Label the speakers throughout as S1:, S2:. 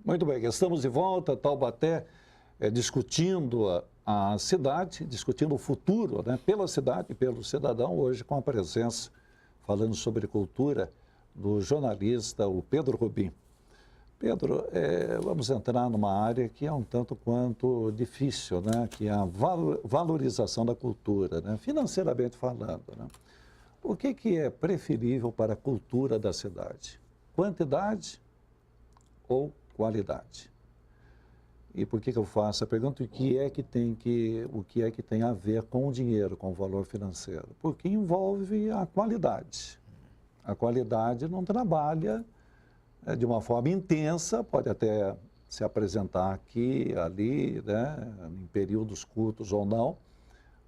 S1: Muito bem, estamos de volta, Taubaté, discutindo a cidade, discutindo o futuro, né, pela cidade e pelo cidadão, hoje com a presença, falando sobre cultura, do jornalista, o Pedro Rubim. Pedro, vamos entrar numa área que é um tanto quanto difícil, né, que é a valorização da cultura, né, financeiramente falando, né. O que é preferível para a cultura da cidade? Quantidade ou qualidade? E por que eu faço a pergunta? O que é que tem a ver com o dinheiro, com o valor financeiro? Porque envolve a qualidade. A qualidade não trabalha de uma forma intensa, pode até se apresentar aqui, ali, né, em períodos curtos ou não,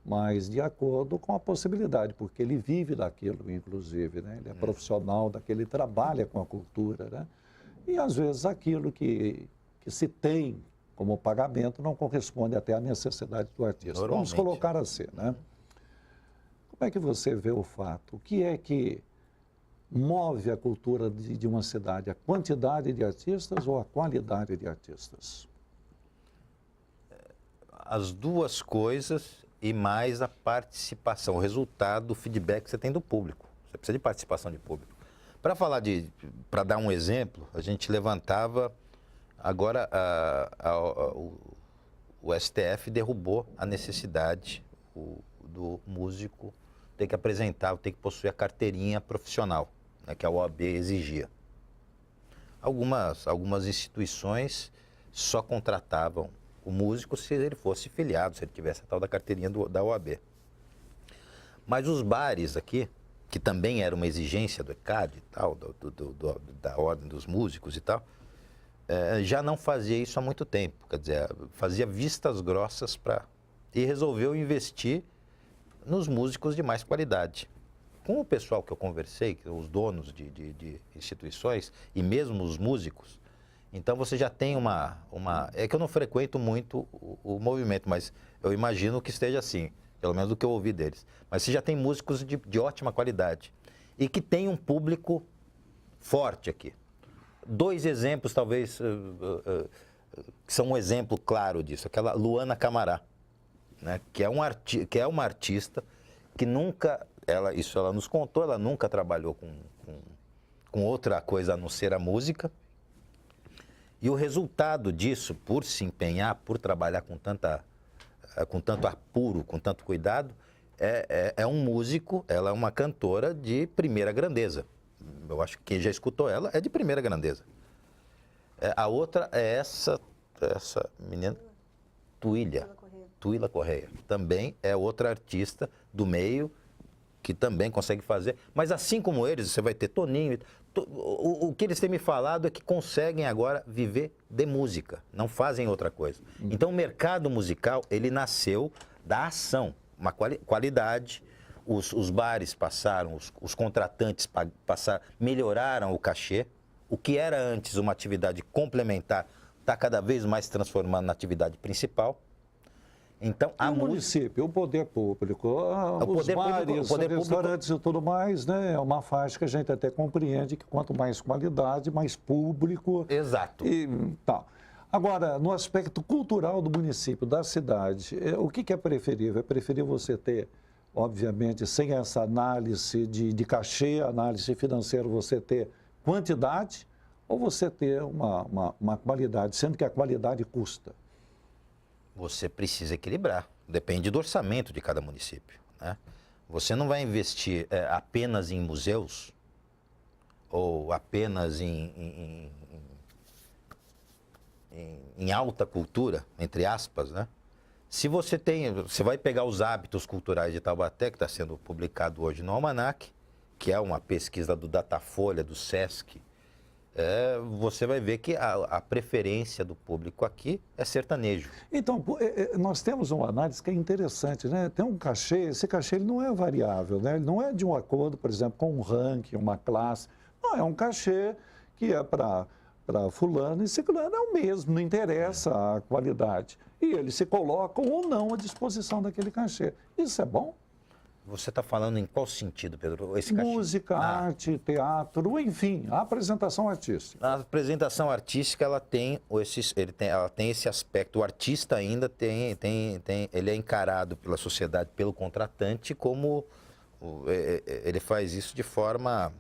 S1: mas de acordo com a possibilidade, porque ele vive daquilo, inclusive, né? Ele é profissional daquele, ele trabalha com a cultura, né? E às vezes aquilo que se tem como pagamento não corresponde até à necessidade do artista. Vamos colocar assim, né? Como é que você vê o fato? O que é que move a cultura de uma cidade? A quantidade de artistas ou a qualidade de artistas?
S2: As duas coisas e mais a participação, o resultado, o feedback que você tem do público. Você precisa de participação de público. Para dar um exemplo, a gente levantava, agora o STF derrubou a necessidade do músico ter que apresentar, ter que possuir a carteirinha profissional, né, que a OAB exigia. Algumas instituições só contratavam o músico se ele fosse filiado, se ele tivesse a tal da carteirinha da OAB. Mas os bares aqui, que também era uma exigência do ECAD e tal, da ordem dos músicos e tal, já não fazia isso há muito tempo. Quer dizer, fazia vistas grossas e resolveu investir nos músicos de mais qualidade. Com o pessoal que eu conversei, os donos de instituições e mesmo os músicos, então você já tem é que eu não frequento muito o movimento, mas eu imagino que esteja assim, pelo menos do que eu ouvi deles. Mas você já tem músicos de ótima qualidade e que tem um público forte aqui. Dois exemplos, talvez, que são um exemplo claro disso. Aquela Luana Camará, né, que é uma artista que nunca, isso ela nos contou, ela nunca trabalhou com outra coisa a não ser a música. E o resultado disso, por se empenhar, por trabalhar com tanto apuro, com tanto cuidado, é um músico, ela é uma cantora de primeira grandeza. Eu acho que quem já escutou ela é de primeira grandeza. A outra é essa menina, Tuíla Correia. Também é outra artista do meio que também consegue fazer. Mas assim como eles, você vai ter Toninho. O que eles têm me falado é que conseguem agora viver de música, não fazem outra coisa. Então o mercado musical, ele nasceu da ação, uma qualidade. Os bares passaram, os contratantes melhoraram o cachê. O que era antes uma atividade complementar está cada vez mais transformando na atividade principal. Então,
S1: o município, o poder público, os bares, os restaurantes e tudo mais, né? É uma faixa que a gente até compreende que quanto mais qualidade, mais público.
S2: Exato.
S1: Agora, no aspecto cultural do município, da cidade, o que é preferível? É preferível você ter, obviamente, sem essa análise de cachê, análise financeira, você ter quantidade ou você ter uma qualidade, sendo que a qualidade custa?
S2: Você precisa equilibrar, depende do orçamento de cada município, né? Você não vai investir apenas em museus ou apenas em alta cultura, entre aspas, né? Se você vai pegar os hábitos culturais de Taubaté, que está sendo publicado hoje no Almanac, que é uma pesquisa do Datafolha, do Sesc, você vai ver que a preferência do público aqui é sertanejo.
S1: Então, nós temos uma análise que é interessante, né? Tem um cachê, esse cachê ele não é variável, né? Ele não é de um acordo, por exemplo, com um ranking, uma classe. Não, é um cachê que é para fulano e ciclano, é o mesmo, não interessa a qualidade. E eles se colocam ou não à disposição daquele cachê. Isso é bom?
S2: Você está falando em qual sentido, Pedro? Esse cachê?
S1: Música, arte, teatro, enfim, a apresentação artística.
S2: A apresentação artística, ela tem esse aspecto. O artista ainda ele é encarado pela sociedade, pelo contratante, como ele faz isso de forma,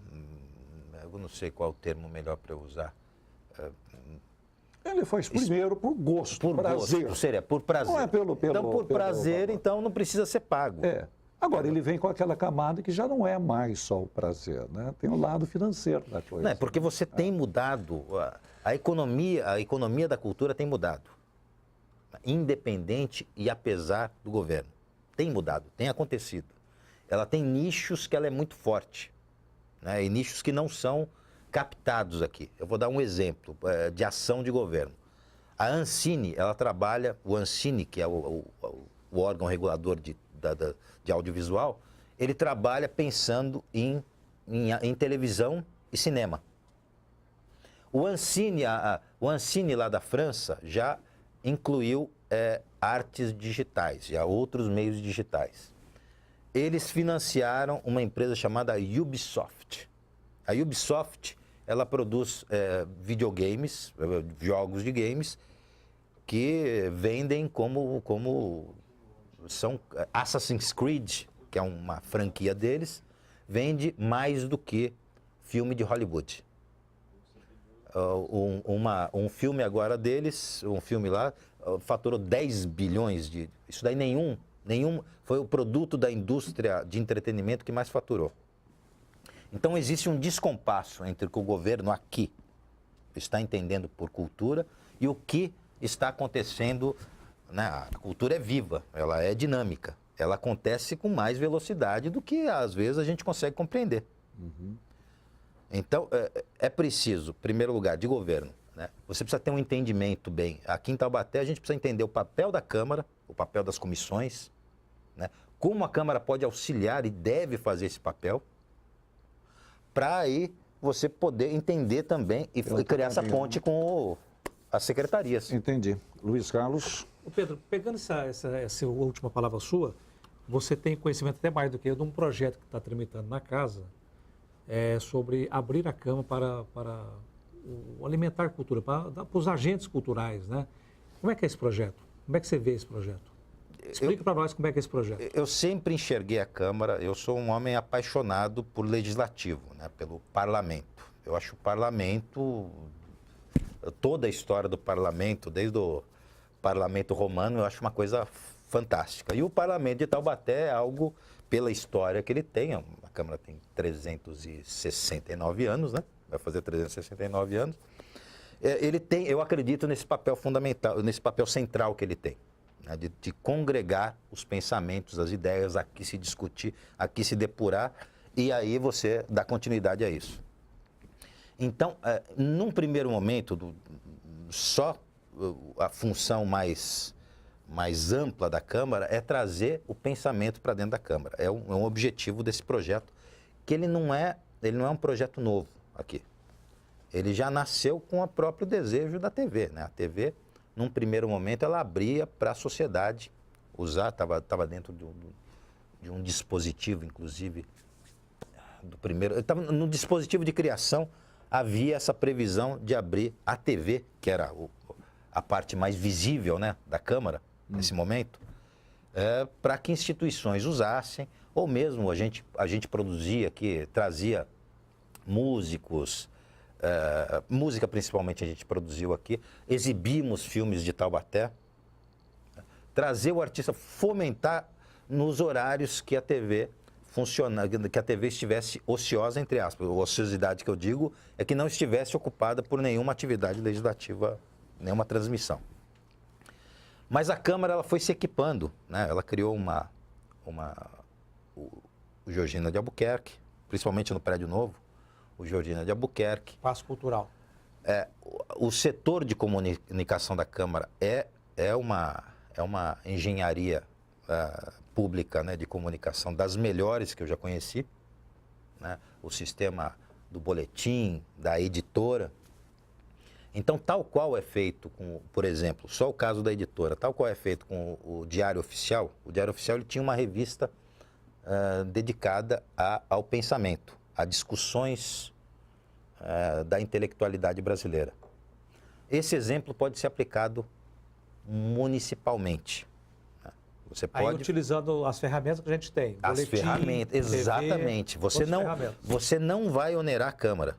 S2: eu não sei qual o termo melhor para eu usar.
S1: Ele faz primeiro por gosto,
S2: Por
S1: prazer.
S2: gosto, seria por prazer.
S1: Não é pelo
S2: então, por prazer,
S1: pelo...
S2: então não precisa ser pago.
S1: Agora, ele vem com aquela camada que já não é mais só o prazer, né? Tem o lado financeiro da coisa.
S2: Não, porque você tem mudado, a economia da cultura tem mudado. Independente e apesar do governo. Tem mudado, tem acontecido. Ela tem nichos que ela é muito forte, né? E nichos que não são captados aqui. Eu vou dar um exemplo de ação de governo. A Ancine, ela trabalha, o Ancine, que é o órgão regulador de audiovisual, ele trabalha pensando em televisão e cinema. O Ancine lá da França já incluiu artes digitais, já outros meios digitais. Eles financiaram uma empresa chamada Ubisoft. A Ubisoft, ela produz videogames, jogos de games, que vendem como são Assassin's Creed, que é uma franquia deles, vende mais do que filme de Hollywood. Um filme agora deles, um filme lá, faturou 10 bilhões de... Isso daí nenhum foi o produto da indústria de entretenimento que mais faturou. Então existe um descompasso entre o que o governo aqui está entendendo por cultura e o que está acontecendo. Né? A cultura é viva, ela é dinâmica, ela acontece com mais velocidade do que às vezes a gente consegue compreender.
S1: Uhum.
S2: Então é preciso, em primeiro lugar, de governo, né? Você precisa ter um entendimento bem. Aqui em Taubaté a gente precisa entender o papel da Câmara, o papel das comissões, né? Como a Câmara pode auxiliar e deve fazer esse papel, para aí você poder entender também e criar essa ponte com as secretarias.
S1: Entendi. Luiz Carlos?
S3: Pedro, pegando essa última palavra sua, você tem conhecimento até mais do que eu de um projeto que está tramitando na casa sobre abrir a Câmara para o alimentar cultura, para os agentes culturais, né? Como é que é esse projeto? Como é que você vê esse projeto? Explica para nós como é que é esse projeto.
S2: Eu sempre enxerguei a Câmara, eu sou um homem apaixonado por legislativo, né, pelo parlamento. Eu acho o parlamento, toda a história do parlamento, desde o parlamento romano, eu acho uma coisa fantástica. E o parlamento de Taubaté é algo, pela história que ele tem, a Câmara tem 369 anos, né? Vai fazer 369 anos. Ele tem, eu acredito nesse papel fundamental, nesse papel central que ele tem, né? de congregar os pensamentos, as ideias, aqui se discutir, aqui se depurar, e aí você dá continuidade a isso. Então, num primeiro momento, só a função mais ampla da Câmara é trazer o pensamento para dentro da Câmara. É um objetivo desse projeto, que ele não é um projeto novo aqui. Ele já nasceu com o próprio desejo da TV, né? A TV, num primeiro momento, ela abria para a sociedade usar, estava dentro de um dispositivo, inclusive, no dispositivo de criação, havia essa previsão de abrir a TV, que era a parte mais visível, né, da Câmara, nesse momento, para que instituições usassem, ou mesmo a gente produzia aqui, trazia músicos, música principalmente a gente produziu aqui, exibimos filmes de Taubaté, trazer o artista, fomentar nos horários que a TV que a TV estivesse ociosa, entre aspas. A ociosidade que eu digo é que não estivesse ocupada por nenhuma atividade legislativa, nenhuma transmissão. Mas a Câmara, ela foi se equipando, né? Ela criou o Georgina de Albuquerque, principalmente no prédio novo, o Georgina de Albuquerque.
S3: Espaço cultural.
S2: O setor de comunicação da Câmara é uma engenharia pública, né, de comunicação das melhores que eu já conheci, né? O sistema do boletim, da editora. Então, tal qual é feito com, por exemplo, só o caso da editora, tal qual é feito com o Diário Oficial, ele tinha uma revista dedicada ao pensamento, a discussões da intelectualidade brasileira. Esse exemplo pode ser aplicado municipalmente. Você
S3: Aí
S2: pode...
S3: utilizando as ferramentas que a gente tem.
S2: As
S3: Boletim,
S2: ferramentas, exatamente.
S3: TV,
S2: Você não vai onerar a Câmara.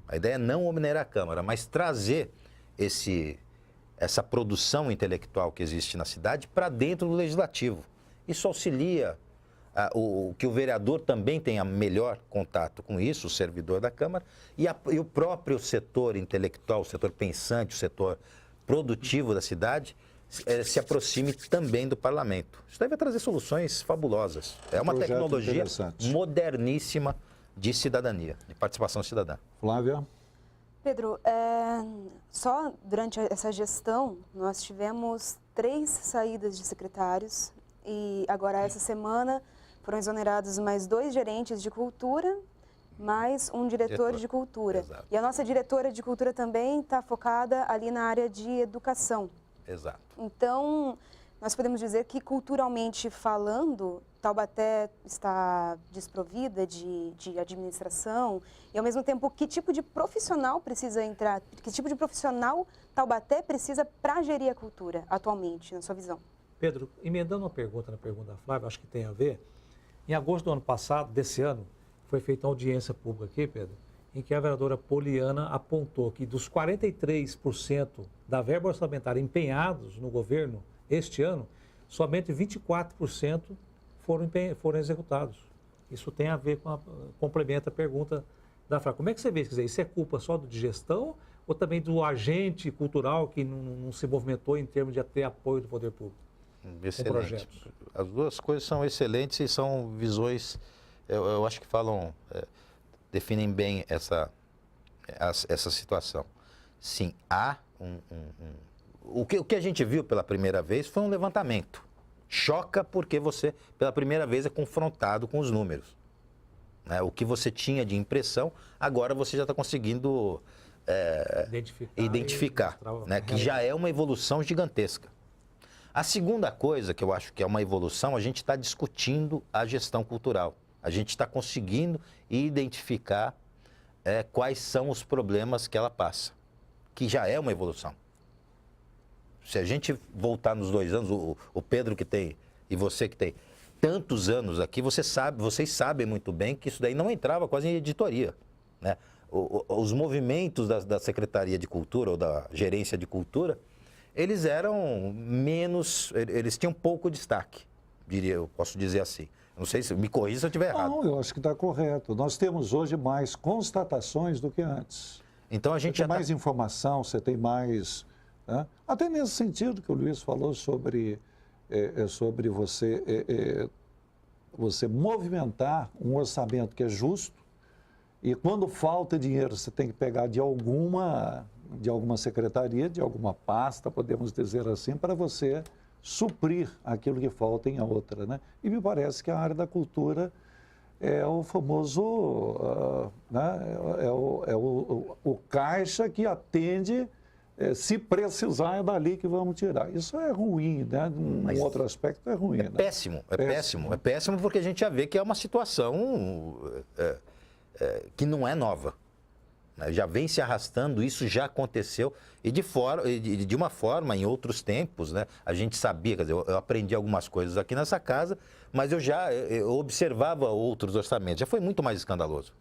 S2: A ideia é não onerar a Câmara, mas trazer essa produção intelectual que existe na cidade para dentro do Legislativo. Isso auxilia que o vereador também tenha melhor contato com isso, o servidor da Câmara, e o próprio setor intelectual, o setor pensante, o setor produtivo da cidade, se aproxime também do parlamento. Isso deve trazer soluções fabulosas. É uma tecnologia moderníssima de cidadania, de participação cidadã.
S1: Flávia?
S4: Pedro, só durante essa gestão nós tivemos 3 saídas de secretários e agora essa semana foram exonerados mais 2 gerentes de cultura, mais um diretor de cultura.
S2: Exato.
S4: E a nossa diretora de cultura também está focada ali na área de educação.
S2: Exato.
S4: Então, nós podemos dizer que, culturalmente falando, Taubaté está desprovida de administração e, ao mesmo tempo, que tipo de profissional precisa entrar, que tipo de profissional Taubaté precisa para gerir a cultura atualmente, na sua visão?
S3: Pedro, emendando uma pergunta na pergunta da Flávia, acho que tem a ver. Em agosto do ano passado, desse ano, foi feita uma audiência pública aqui, Pedro, em que a vereadora Poliana apontou que dos 43% da verba orçamentária empenhados no governo este ano, somente 24% foram executados. Isso tem a ver complementa a pergunta da Flávia. Como é que você vê isso? Quer dizer, isso é culpa só de gestão ou também do agente cultural que não se movimentou em termos de ter apoio do poder público?
S2: Excelente. As duas coisas são excelentes e são visões, eu acho que definem bem essa situação. Sim, há o que a gente viu pela primeira vez foi um levantamento. Choca porque você, pela primeira vez, é confrontado com os números. Né? O que você tinha de impressão, agora você já está conseguindo identificar, né? Que já é uma evolução gigantesca. A segunda coisa que eu acho que é uma evolução, a gente está discutindo a gestão cultural. A gente está conseguindo identificar quais são os problemas que ela passa, que já é uma evolução. Se a gente voltar nos 2 anos, o Pedro que tem e você que tem tantos anos aqui, vocês sabem muito bem que isso daí não entrava quase em editoria, né? Os movimentos da Secretaria de Cultura ou da Gerência de Cultura, eles eram menos, eles tinham pouco destaque, eu posso dizer assim. Não sei se me corrija se eu estiver errado.
S1: Não, eu acho que está correto. Nós temos hoje mais constatações do que antes.
S2: Então a gente
S1: você tem mais informação, você tem mais... Né? Até nesse sentido que o Luiz falou sobre você movimentar um orçamento que é justo e quando falta dinheiro você tem que pegar de alguma secretaria, de alguma pasta, podemos dizer assim, para você suprir aquilo que falta em outra, né? E me parece que a área da cultura é o famoso, o caixa que atende, se precisar é dali que vamos tirar. Isso é ruim, né? Um outro aspecto é ruim.
S2: É péssimo, é péssimo porque a gente já vê que é uma situação que não é nova. Já vem se arrastando, isso já aconteceu e de uma forma, em outros tempos, né, a gente sabia, quer dizer, eu aprendi algumas coisas aqui nessa casa, mas eu observava outros orçamentos, já foi muito mais escandaloso.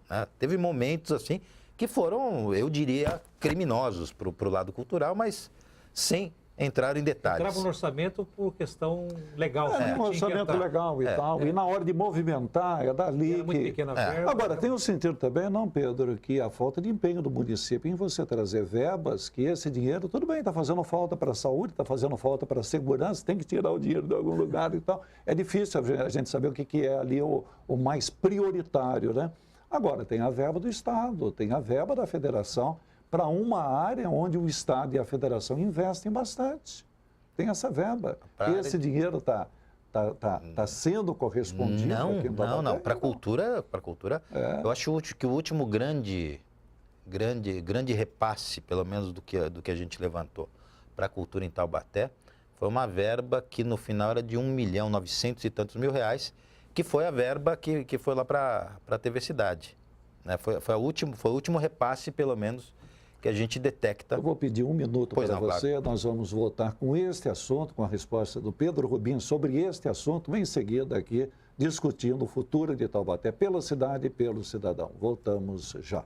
S2: Né? Teve momentos assim que foram, eu diria, criminosos para o lado cultural, mas sem entrar em detalhes.
S3: Entrava no orçamento por questão legal.
S1: Um orçamento legal e tal. E na hora de movimentar, é dali
S3: era muito pequena verba.
S1: Agora, tem um sentido também, não, Pedro, que a falta de empenho do município em você trazer verbas, que esse dinheiro, tudo bem, está fazendo falta para a saúde, está fazendo falta para a segurança, tem que tirar o dinheiro de algum lugar e tal. É difícil a gente saber o que é ali o mais prioritário, né? Agora, tem a verba do Estado, tem a verba da Federação, para uma área onde o Estado e a Federação investem bastante. Tem essa verba. Esse dinheiro está sendo correspondido?
S2: Não. Para a cultura, eu acho que o último grande repasse, pelo menos do que a gente levantou para a cultura em Taubaté, Foi uma verba que no final era de 1.900.000 e tantos mil reais, que foi a verba que foi lá para a TV Cidade. Né? Foi o último repasse, pelo menos, que a gente detecta.
S1: Eu vou pedir um minuto
S2: Pois
S1: para
S2: não,
S1: você.
S2: claro.
S1: Nós vamos voltar com este assunto, com a resposta do Pedro Rubim sobre este assunto, em seguida aqui, discutindo o futuro de Taubaté pela cidade e pelo cidadão. Voltamos já.